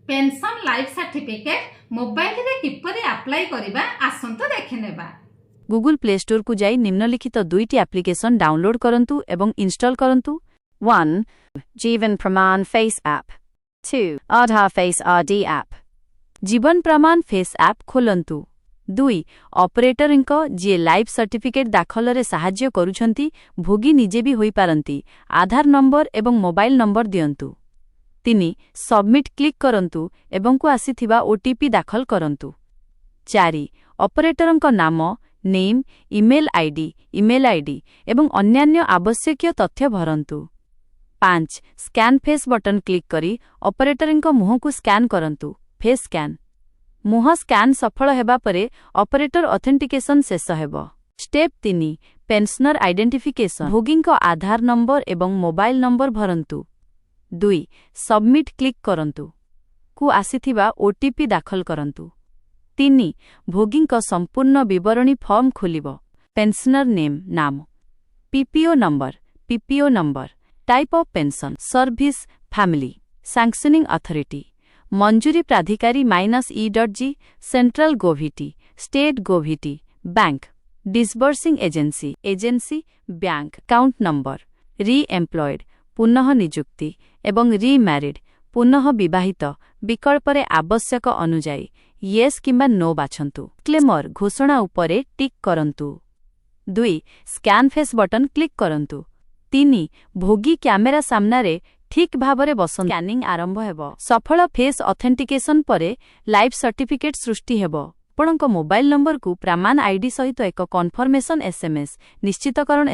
Pension life certificate mobile रे किपरि apply करबा आसंतो देखिनेबा। Google play store को जाई निम्नलिखित दुईटी एप्लिकेशन डाउनलोड करंतु एवं इंस्टॉल करंतु। 1. जीवन प्रमाण फेस ऐप। 2. आधार फेस आरडी ऐप। जीवन प्रमाण फेस ऐप खोलंतु। 2. ऑपरेटरଙ୍କ जे लाइफ सर्टिफिकेट दाखल रे सहाय्य करूछंती भोगी निजे भी होई पारंती। आधार नंबर एवं मोबाइल नंबर दियंतु। 3. सबमिट क्लिक करंतु एवं को आसीथिबा ओटीपी दाखल करंतु। 4. ऑपरेटरଙ୍କ नाम, नेम, इमेल आईडी एवं अन्यान्य आवश्यक तथ्य भरंतु। 5. स्कैन फेस बटन क्लिक करी ऑपरेटरଙ୍କ मुह को स्कैन करंतु। Face scan. मुह स्कैन सफल हेबा परे ऑपरेटर ऑथेंटिकेशन शेष हेबो। स्टेप 3. Pensioner identification. भोगीଙ୍କ आधार नंबर एवं मोबाइल नंबर भरंतु। 2. सबमिट क्लिक करंतु को आसीथिबा ओटीपी दाखल करंतु। 3. भोगीଙ୍କ संपूर्ण विवरणी फॉर्म खोलिबो। पेंशनर नेम नाम, PPO number, type of pension, service, family, sanctioning authority, मंजूरी प्राधिकारी -e.g, सेंट्रल गोभिटी, स्टेट गोभिटी, bank, disbursing agency, bank, account number, re employed, पुनः नियुक्ति एवं री मैरिड, पुनः विवाहित विकल्प रे आवश्यक अनुजाई येस किंबा नो बाछंतु। क्लेमर घोषणा उपरे टिक करंतु। 2. स्कैन फेस बटन क्लिक करंतु। 3. भोगी कैमेरा सामनारे ठीक भाबरे बसंतु। स्कैनिंग आरंभ हेबो। सफल फेस ऑथेंटिकेशन परे लाइफ सर्टिफिकेट सृष्टि हेबो। आपणक मोबाइल नंबर को प्रमाण आईडी सहित एक कन्फर्मेशन एसएमएस निश्चितकरण